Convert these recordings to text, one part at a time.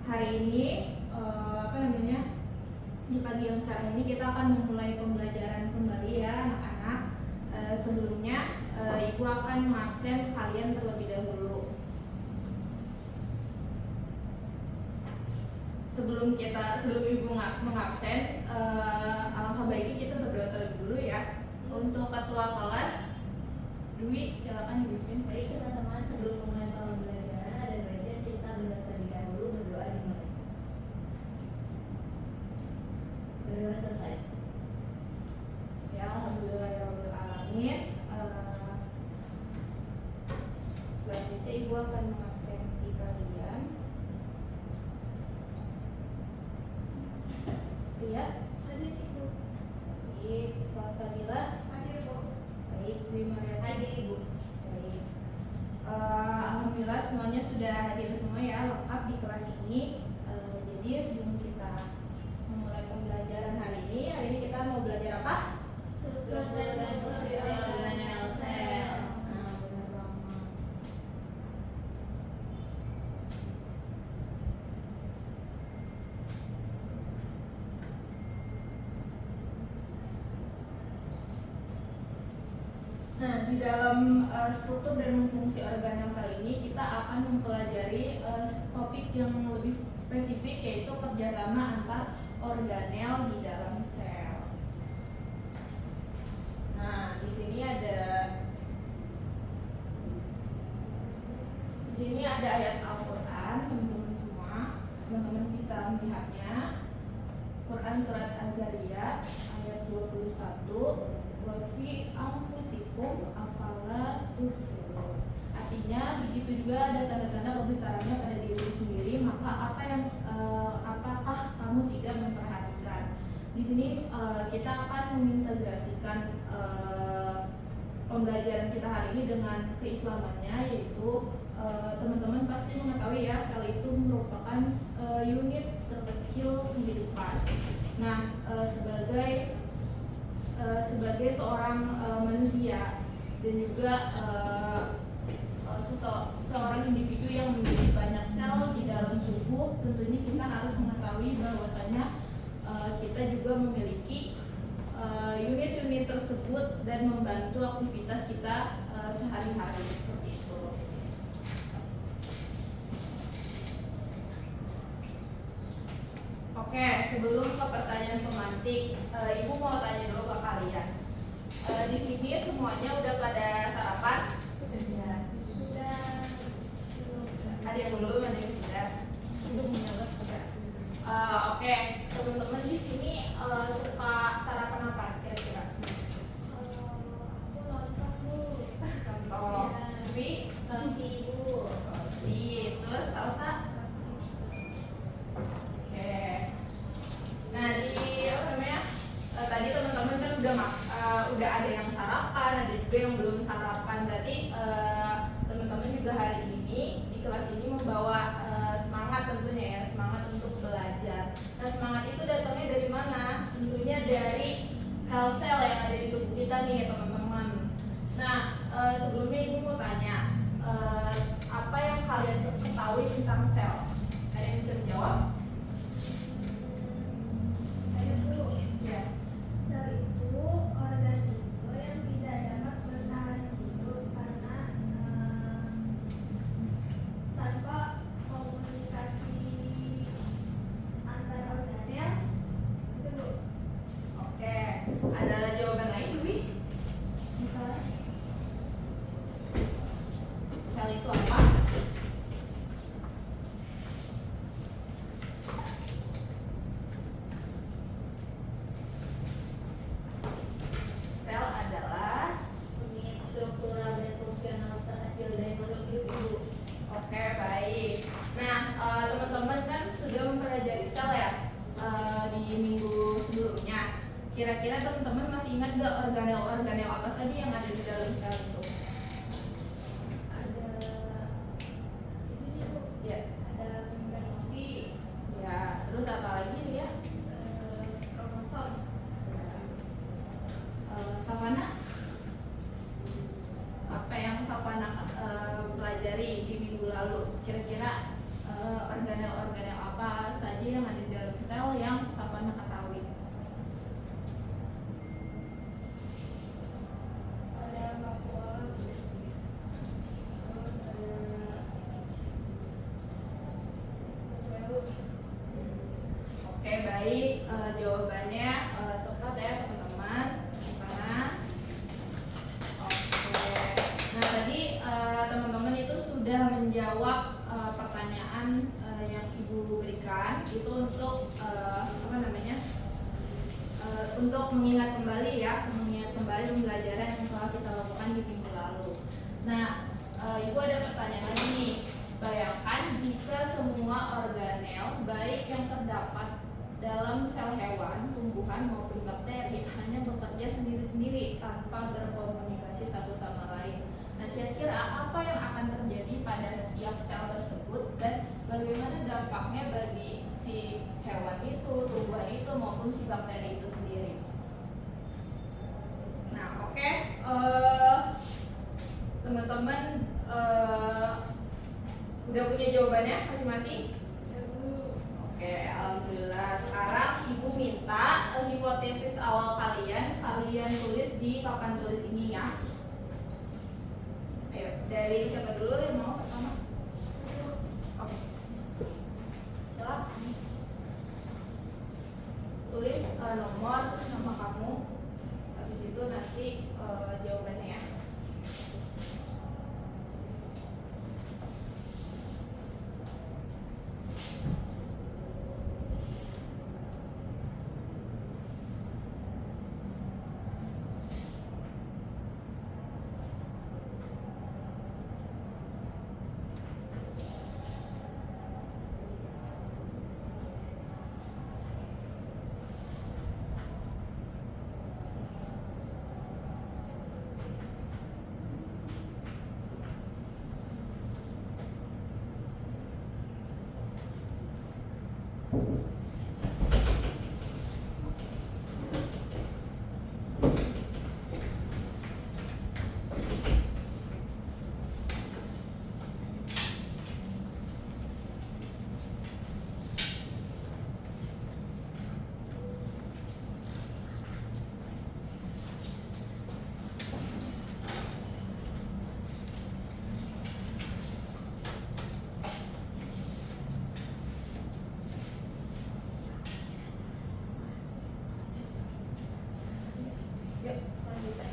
hari ini di pagi yang cerah ini kita akan memulai pembelajaran kembali ya anak-anak. Sebelumnya Ibu akan mengabsen kalian terlebih dahulu. Sebelum Ibu mengabsen, alangkah baiknya kita berdoa terlebih dulu ya. Untuk ketua kelas, Dwi, silakan dipimpin. Baik teman-teman, sebelum memulai pembelajaran ada baiknya kita berdoa terlebih dahulu. Berdoa dimulai. Berdoa selesai. Ya, alhamdulillahirabbil alamin. Selanjutnya Ibu akan mengabsensi kalian. Ria, Hadir Ibu. baik. Salsabila, Hadir Bu. baik. Dwi Mariati, Hadir Ibu. baik. Alhamdulillah semuanya sudah hadir semua ya, lengkap di kelas ini. Jadi sebelum kita memulai pembelajaran hari ini kita mau belajar apa? Struktur dan fungsi organel sel. Nah, benar banget. Nah, di dalam struktur dan fungsi organel sel ini kita akan mempelajari topik yang lebih spesifik, yaitu kerjasama antar organel di dalam sel. Nah, di sini ada ayat Al-Quran, teman-teman semua. Teman-teman bisa melihatnya. Quran surat Az-Zariyat ayat 21. Wa fi anfusikum afala tubsirun. Artinya begitu juga ada tanda-tanda kebesarannya pada diri sendiri, maka apakah kamu tidak memperhatikan? Di sini kita akan mengintegrasikan pembelajaran kita hari ini dengan keislamannya, yaitu teman-teman pasti mengetahui ya, sel itu merupakan unit terkecil kehidupan. Nah, sebagai seorang manusia dan juga seorang individu yang memiliki banyak sel di dalam tubuh, tentunya kita harus mengetahui bahwasanya kita juga memiliki unit-unit tersebut dan membantu aktivitas kita sehari-hari seperti itu. Oke, sebelum ke pertanyaan pemantik, Ibu mau tanya dulu ke kalian. Di sini semuanya udah pada sarapan? Sudah. Ada yang belum, ada yang sudah. Oke, teman-teman di sini suka sarapan apa kira-kira? Aku lontong Bu. Contoh, Dwi, Roti Ibu. roti, terus salsa. Oke. Nah, tadi teman-teman kan udah ada yang sarapan, ada juga yang belum sarapan. Berarti teman-teman juga hari ini di kelas ini membawa semangat tentunya ya, semangat untuk belajar. Nah, semangat itu datangnya dari mana? Tentunya dari sel-sel yang ada di tubuh kita nih, teman-teman. Nah, sebelumnya Ibu mau tanya, apa yang kalian ketahui tentang sel? Ada yang bisa menjawab? Ayo Bu. Ya. Sel itu organisme yang tidak dapat bertahan hidup karena tanpa komunikasi antar organel. Itu Bu. Oke, ada jawaban lain, Dwi? Misalnya, sel itu apa? Sel adalah Unit struktural dan fungsional terkecil dari makhluk hidup Ibu. Oke, baik. Nah, teman-teman kan sudah mempelajari sel ya di minggu sebelumnya. Kira-kira teman-teman masih ingat gak organel-organel apa saja yang ada di dalam sel itu? Ada ini nih Bu. Ya, Ada membran putih, ya. Terus apa lagi ya? kromosom. Savana? Apa yang Savana pelajari di minggu lalu? Kira-kira organel-organel apa Oke, baik. Jawabannya tepat ya teman-teman. Karena oke. Nah, tadi teman-teman itu sudah menjawab pertanyaan yang Ibu berikan itu untuk untuk mengingat kembali pembelajaran yang telah kita lakukan di minggu lalu. Nah, Ibu ada pertanyaan lagi nih. Bayangkan jika semua organel baik yang terdapat dalam sel hewan, tumbuhan maupun bakteri hanya bekerja sendiri-sendiri tanpa berkomunikasi satu sama lain. Nah, kira-kira apa yang akan terjadi pada tiap sel tersebut dan bagaimana dampaknya bagi si hewan itu, tumbuhan itu maupun si bakteri itu sendiri? Nah, oke. Teman-teman udah punya jawabannya masing-masing? Oke, alhamdulillah. Sekarang Ibu minta hipotesis awal kalian tulis di papan tulis ini ya. Ayo, dari siapa dulu yang mau pertama? Oke. Silakan. Tulis nomor terus nama kamu. Habis itu nanti jawabannya ya. Yuk, selanjutnya.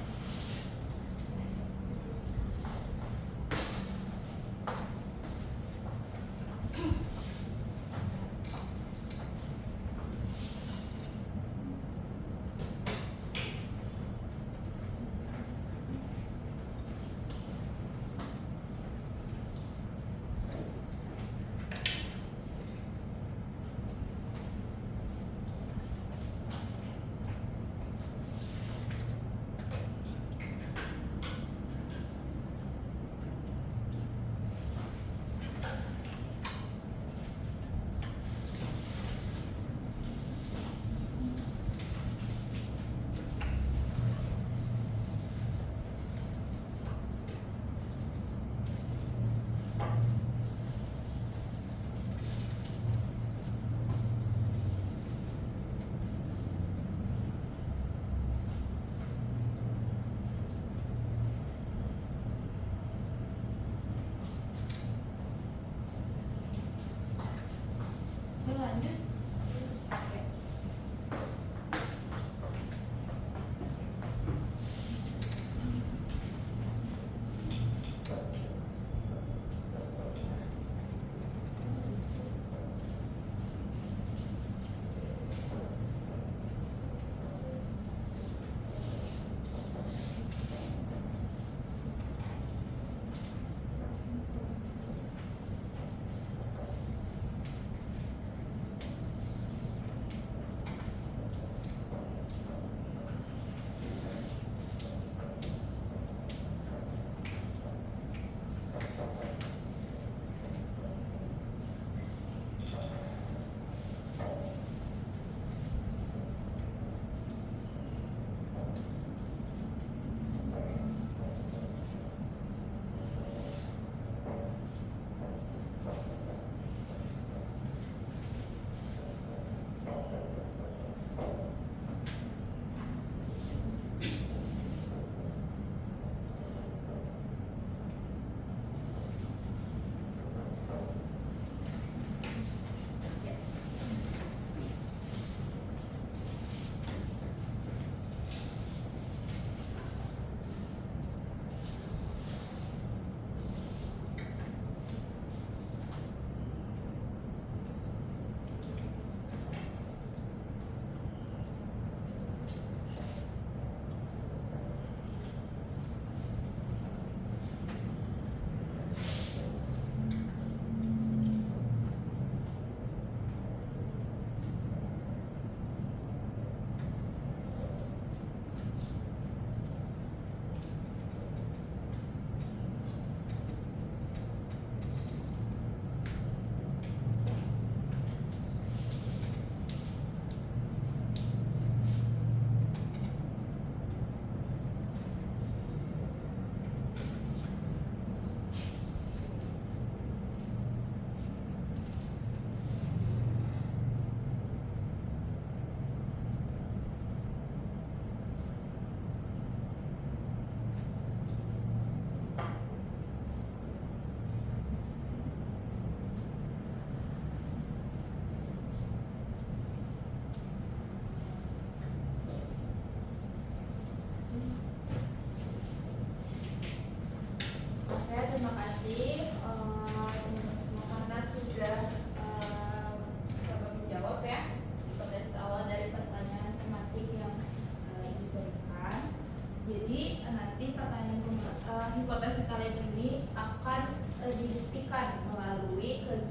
Yuk, lanjut. Oke.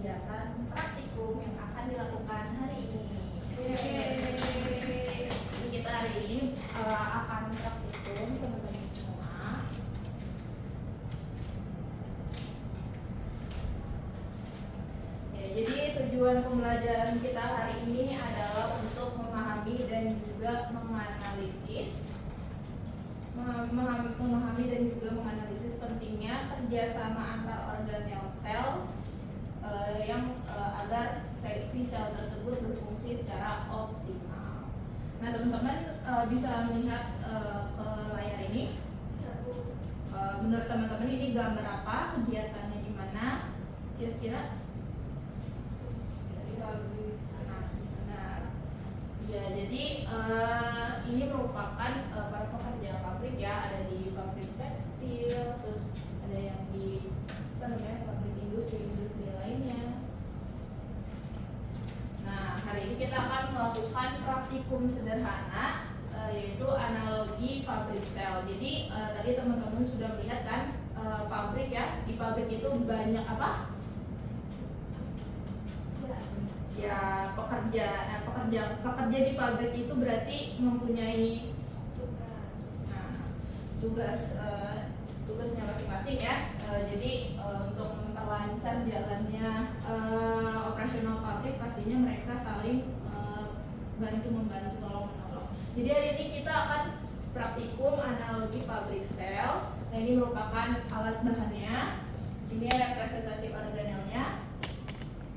kegiatan praktikum yang akan dilakukan hari ini. Jadi kita hari ini akan praktikum teman-teman semua. Ya, jadi tujuan pembelajaran kita hari ini adalah untuk memahami dan juga menganalisis pentingnya kerjasama antar organel sel agar si sel tersebut berfungsi secara optimal. Nah, teman-teman bisa melihat ke layar ini. Menurut teman-teman ini gambar apa? Kegiatannya di mana? Kira-kira? Benar. Ya, jadi ini merupakan para pekerja pabrik ya, ada di pabrik tekstil, terus ada yang di pabrik industri lainnya. Nah, hari ini kita akan melakukan praktikum sederhana yaitu analogi pabrik sel. Jadi tadi teman-teman sudah melihat kan pabrik ya, di pabrik itu banyak apa? Ya, pekerja di pabrik itu berarti mempunyai tugasnya masing-masing ya. Jadi untuk memperlancar jalannya operasional pabrik, pastinya mereka saling bantu-membantu, tolong-menolong. Jadi hari ini kita akan praktikum analogi pabrik sel. Nah, ini merupakan alat bahannya. Ini representasi organelnya.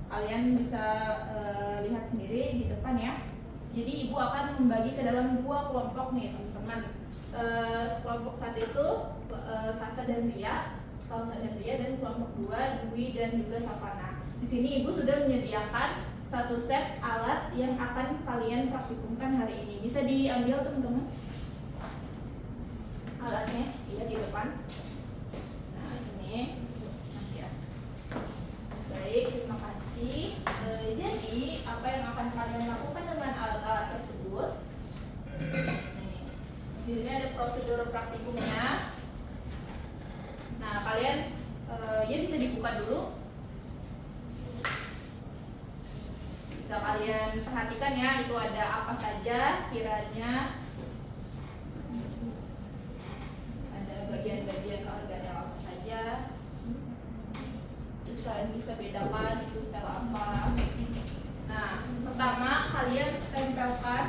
Kalian bisa lihat sendiri di depan ya. Jadi ibu akan membagi ke dalam dua kelompok nih teman-teman. Kelompok satu itu Salsa dan Ria, dan kelompok dua Dwi dan juga Sapana. Di sini ibu sudah menyediakan satu set alat yang akan kalian praktikumkan hari ini. Bisa diambil teman-teman alatnya, iya di depan. Nah, ini. Baik, terima kasih. Jadi apa yang akan kalian lakukan dengan alat-alat tersebut? Di sini ada prosedur praktikumnya. Nah, kalian ya bisa dibuka dulu. Bisa kalian perhatikan ya, itu ada apa saja kiranya. Ada bagian-bagian organel apa saja. Kalian bisa bedakan itu sel apa. Nah, pertama kalian tempelkan,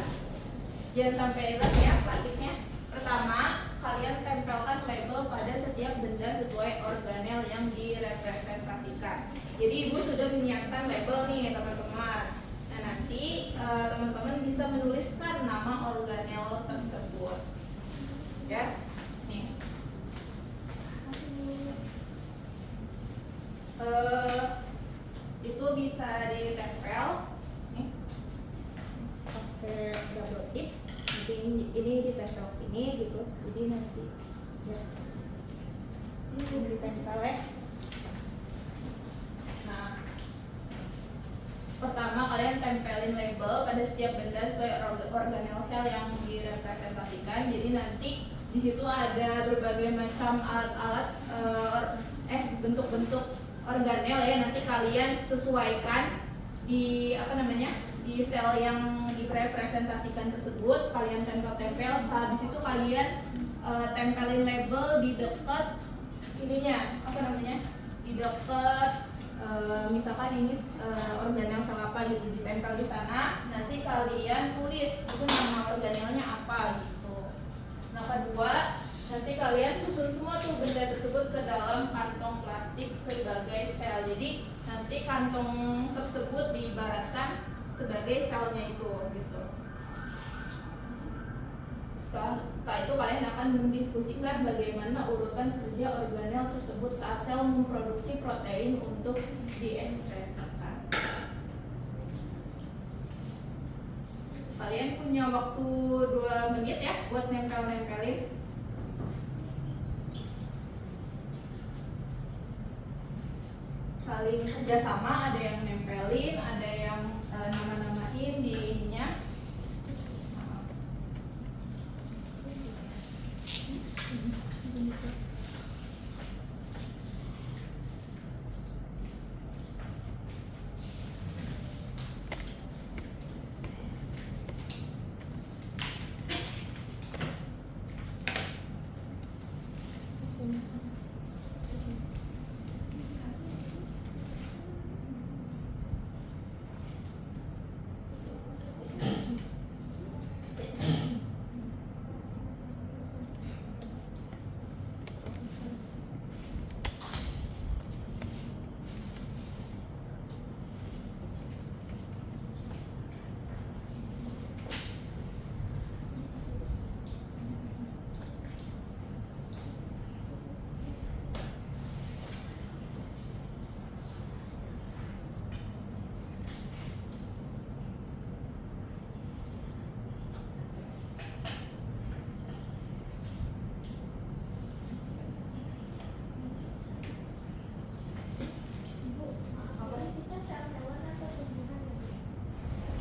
jangan sampai hilang ya praktiknya. Pertama, kalian tempelkan label pada setiap benda sesuai organel yang direpresentasikan. Jadi ibu sudah menyiapkan label nih teman-teman. Nah, nanti teman-teman bisa menuliskan nama organel tersebut. Ya. Itu bisa ditempel nih pakai double tip. Nanti ini ditempel sini gitu, jadi nanti ya ini ditempel ya. Nah, pertama kalian tempelin label pada setiap benda sesuai organel sel yang direpresentasikan. Jadi nanti di situ ada berbagai macam alat-alat bentuk-bentuk organel ya, nanti kalian sesuaikan di di sel yang direpresentasikan tersebut, kalian tempel-tempel. Habis itu kalian tempelin label di dekat ininya, di dekat misalkan ini organel sel apa gitu, ditempel di sana. Nanti kalian tulis itu nama organelnya apa gitu. Nah, kedua, nanti kalian susun semua tuh benda tersebut ke dalam kantong plastik sebagai sel. Jadi nanti kantong tersebut diibaratkan sebagai selnya itu gitu. Setelah itu kalian akan mendiskusikan bagaimana urutan kerja organel tersebut saat sel memproduksi protein untuk diekspresikan. Kalian punya waktu 2 menit ya buat nempel-nempelin. Saling kerjasama, ada yang nempelin, ada yang nama-namain di ininya.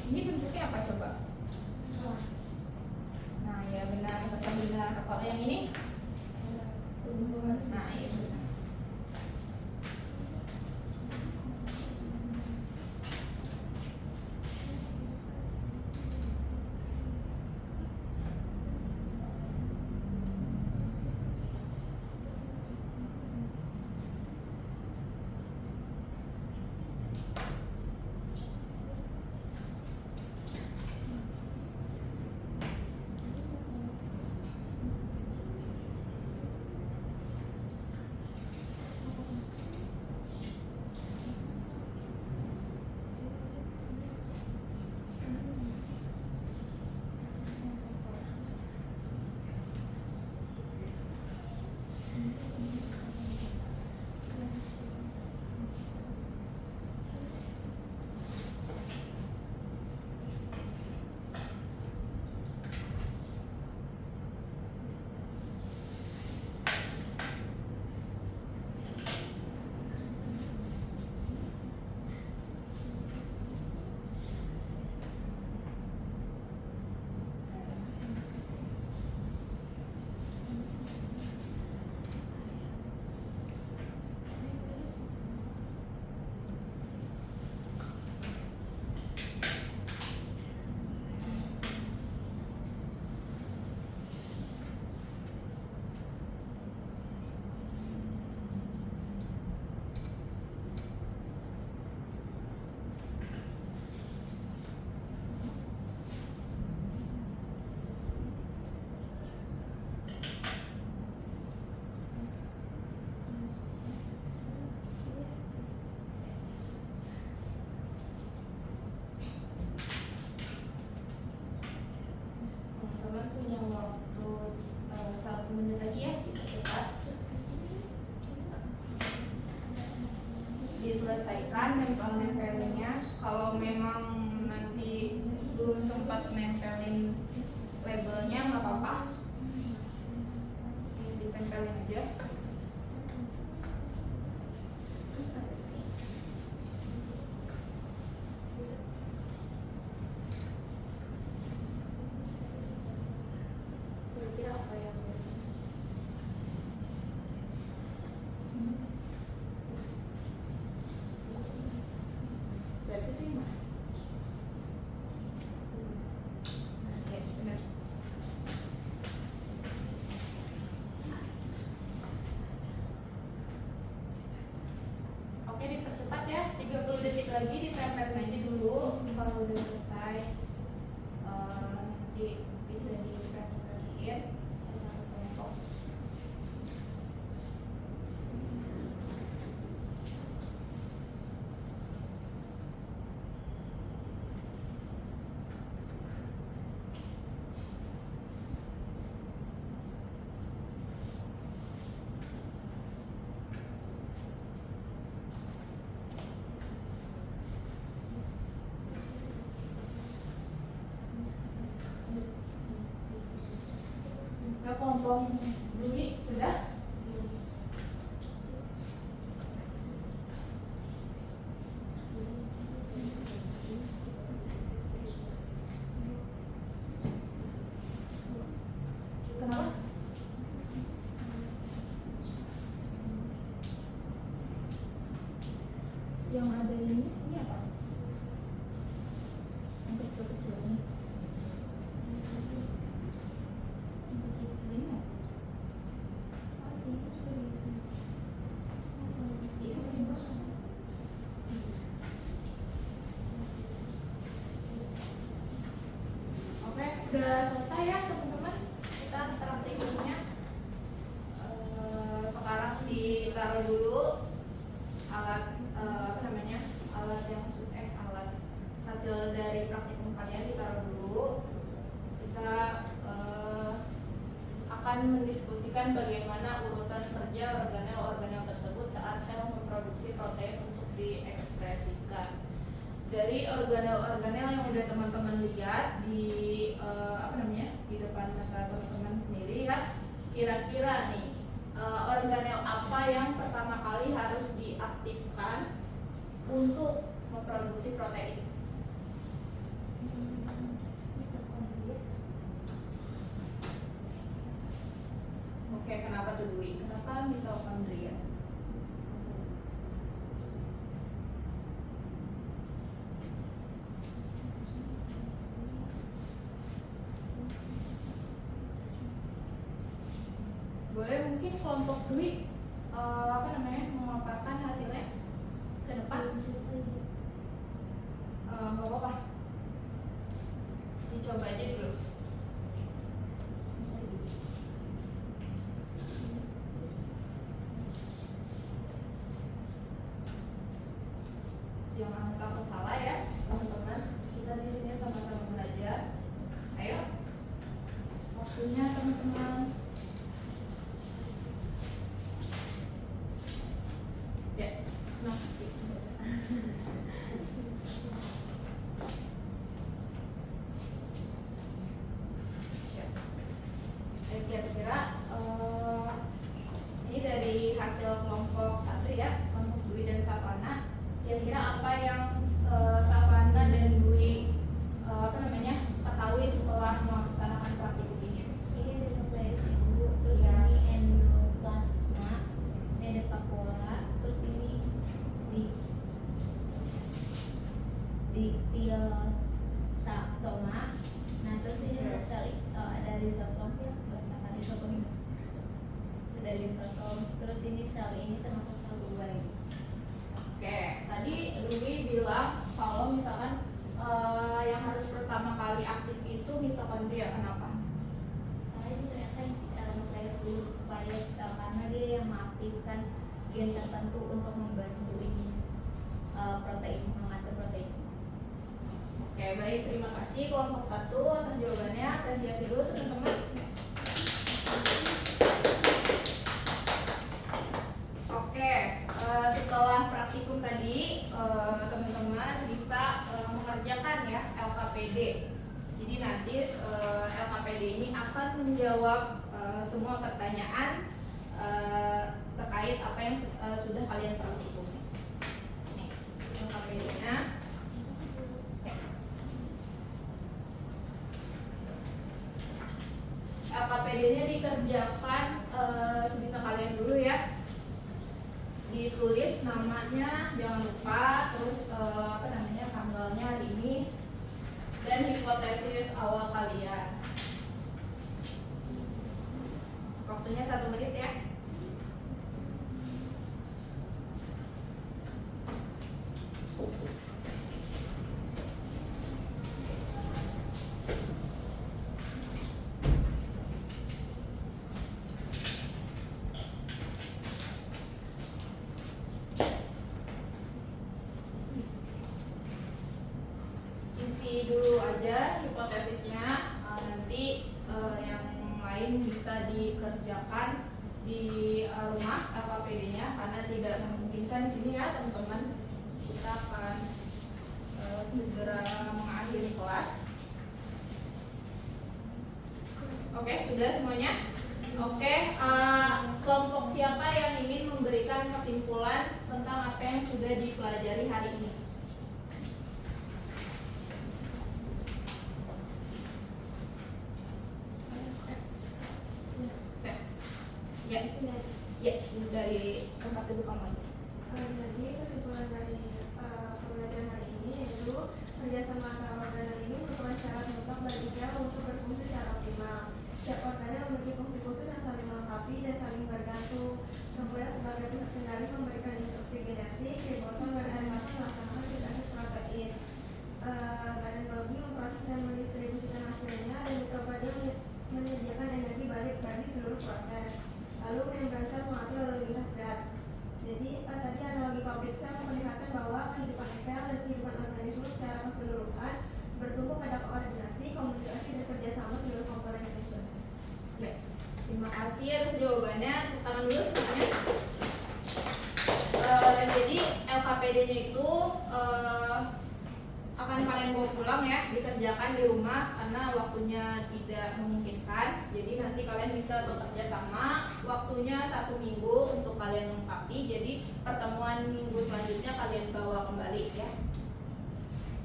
Ini bentuknya apa coba? Nah ya benar, pesan benar. Kalau yang ini? Nah iya benar. Teman-teman punya waktu 1 menit lagi ya, kita cepat diselesaikan nempel-nempelnya. Kalau memang nanti belum sempat nempelin labelnya nggak apa-apa, ditempelin aja. Kira-kira apa yang berarti itu yang mana? Ya, benar. Oke, dipercepat ya, 30 detik lagi ditempelin aja dulu. Kalau udah selesai nanti bisa dipresentasiin satu kelompok. Nah, kelompok Dwi sudah? Kenapa? Yang ada ini apa? Yang kecil-kecil ini. Yang kecil-kecil ini apa? Iya, ini. Oke, udah selesai ya teman-teman. Kita praktikumnya. Sekarang ditaruh dulu alat alat yang alat hasil dari praktikum kalian ditaruh dulu. Kita akan mendiskusikan bagaimana urutan kerja organel-organel tersebut saat sel memproduksi protein untuk diekspresikan. Dari organel-organel yang udah teman-teman lihat di di depan mata teman-teman sendiri ya, kira-kira nih organel apa yang pertama kali harus diaktifkan untuk memproduksi protein? atau Dwi? Kenapa mitokondria? Boleh mungkin kelompok Dwi memaparkan hasilnya ke depan? Nggak apa-apa, dicoba aja dulu. Jangan takut salah ya teman-teman, kita di sini sama-sama belajar. Ayo, waktunya teman-teman. Ya, nah. Ya. Kira-kira ini dari hasil kelompok 1 ya, kelompok Dwi dan Savana. Kira-kira apa yang Savana dan Dwi ketahui setelah melaksanakan praktikum ini? Ini ada nukleus ibu, terus ini endoplasma, ini ada vakuola, terus ini diktiosoma. Nah terus ini ada lisosom ya, ada lisosom. Terus ini sel ini termasuk sel buah. Oke, tadi Dwi bilang kalau misalkan yang harus pertama kali aktif itu mitokondria. Kenapa? Saya ini ternyata nukleus dulu supaya karena dia yang mengaktifkan gen tertentu untuk membantu ini protein, mengatur protein. Oke, baik, terima kasih kelompok 1 atas jawabannya. Apresiasi dulu teman-teman. Oke, setelah praktikum tadi teman-teman bisa mengerjakan ya LKPD. Jadi nanti LKPD ini akan menjawab semua pertanyaan terkait apa yang sudah kalian praktikum. Nih, LKPD-nya. LKPD-nya dikerjakan sebisa kalian dulu ya. Ditulis namanya, jangan lupa, terus tanggalnya hari ini, dan hipotesis awal kalian. Waktunya 1 menit ya. Isi dulu aja hipotesisnya, nanti yang lain bisa dikerjakan di rumah LKPD-nya karena tidak memungkinkan di sini ya teman-teman. Kita akan segera mengakhiri kelas. Oke, sudah semuanya? Oke, kelompok siapa yang ingin memberikan kesimpulan tentang apa yang sudah dipelajari hari ini? Ya, dari tempat duduk kamu aja. Jadi kesimpulan dari pembelajaran hari ini yaitu kerjasama antar organ ini merupakan syarat mutlak bagi sel untuk berfungsi secara optimal. Setiap organnya memiliki fungsi khusus yang saling melengkapi dan saling bergantung. Nukleus sebagai pusat kendali memberikan instruksi genetik, ribosom dan RNA melaksanakan sintesis protein. Badan Golgi memproses dan mendistribusikan hasilnya, dan mitokondria menyediakan energi balik bagi seluruh proses. Lalu membran sel mengatur lalu lintas zat. Jadi tadi analogi pabrik sel memperlihatkan bahwa kehidupan sel dan kehidupan organisme secara keseluruhan bertumbuh pada koordinasi, komunikasi, dan kerjasama seluruh komponen organisme. Ya, terima kasih atas jawabannya. Tepuk tangan dulu semuanya. Jadi LKPD-nya itu akan kalian bawa pulang ya, dikerjakan di rumah karena waktunya tidak memungkinkan. Jadi nanti kalian bisa bekerja sama. Waktunya 1 minggu untuk kalian lengkapi. Jadi pertemuan minggu selanjutnya kalian bawa kembali ya.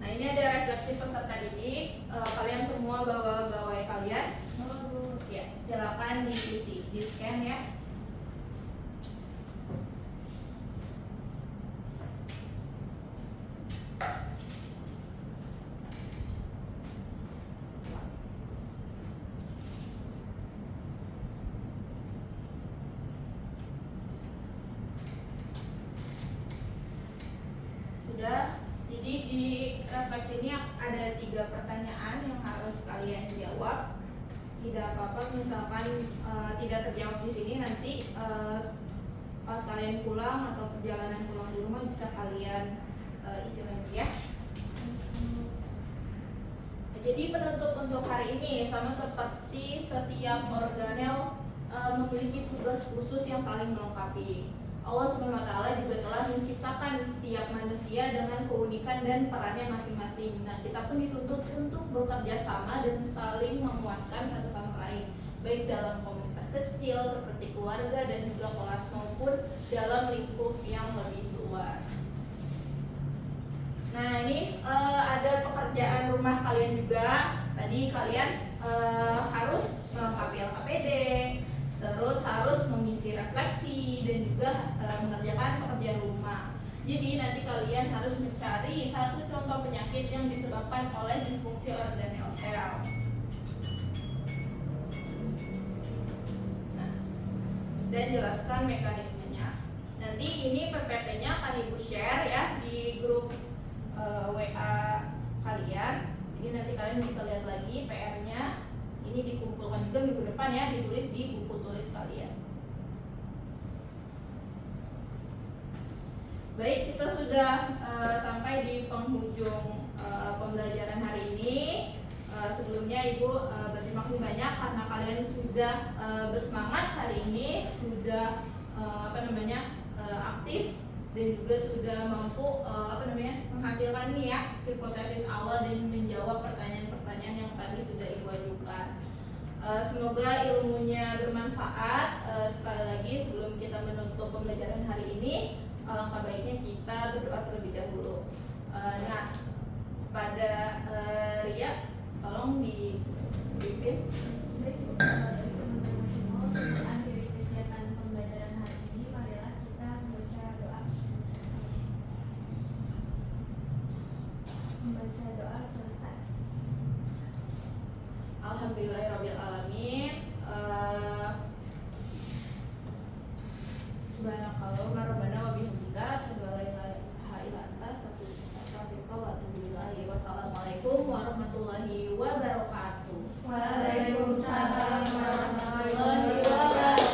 Nah, ini ada refleksi peserta didik. Kalian semua bawa gawai kalian. Ya, silakan diisi, di scan ya. pertanyaan yang harus kalian jawab. Tidak apa-apa misalkan tidak terjawab di sini, nanti pas kalian pulang atau perjalanan pulang di rumah bisa kalian isi lagi ya. Jadi penutup untuk hari ini sama seperti setiap organel memiliki tugas khusus yang saling melengkapi. Allah Subhanahu wa Ta'ala juga telah menciptakan setiap manusia dengan keunikan dan perannya masing-masing. Nah, kita pun dituntut untuk bekerja sama dan saling menguatkan satu sama lain, baik dalam komunitas kecil seperti keluarga dan juga kelas maupun dalam lingkup yang lebih luas. Nah, ini ada pekerjaan rumah kalian juga. Tadi kalian harus melengkapi LKPD, terus harus mengisi refleksi dan juga mengerjakan pekerjaan rumah. Jadi nanti kalian harus mencari satu contoh penyakit yang disebabkan oleh disfungsi organel sel. Nah, dan jelaskan mekanismenya. Nanti ini PPT-nya akan ibu share ya di grup WA kalian. Jadi nanti kalian bisa lihat lagi PR-nya. Ini dikumpulkan juga minggu depan ya, ditulis di buku tulis kalian. Baik, kita sudah sampai di penghujung pembelajaran hari ini. Sebelumnya Ibu berterima kasih banyak karena kalian sudah bersemangat hari ini, sudah aktif dan juga sudah mampu menghasilkan nih ya hipotesis awal dan menjawab pertanyaan-pertanyaan yang tadi sudah Ibu ajukan. Semoga ilmunya bermanfaat. Sekali lagi sebelum kita menutup pembelajaran hari ini, alangkah baiknya kita berdoa terlebih dahulu. Nah, pada Ria, tolong dipimpin. Teman-teman semua, untuk akhiri kegiatan pembelajaran hari ini, marilah kita membaca doa. Membaca doa selesai. Alhamdulillahirabbil alamin. Subhanakallahumma rabbana wa bihamdika asyhadu an la ilaha illa anta astaghfiruka wa atubu ilaik. Wassalamualaikum warahmatullahi wabarakatuh. Waalaikumsalam warahmatullahi wabarakatuh.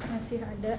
Masih ada.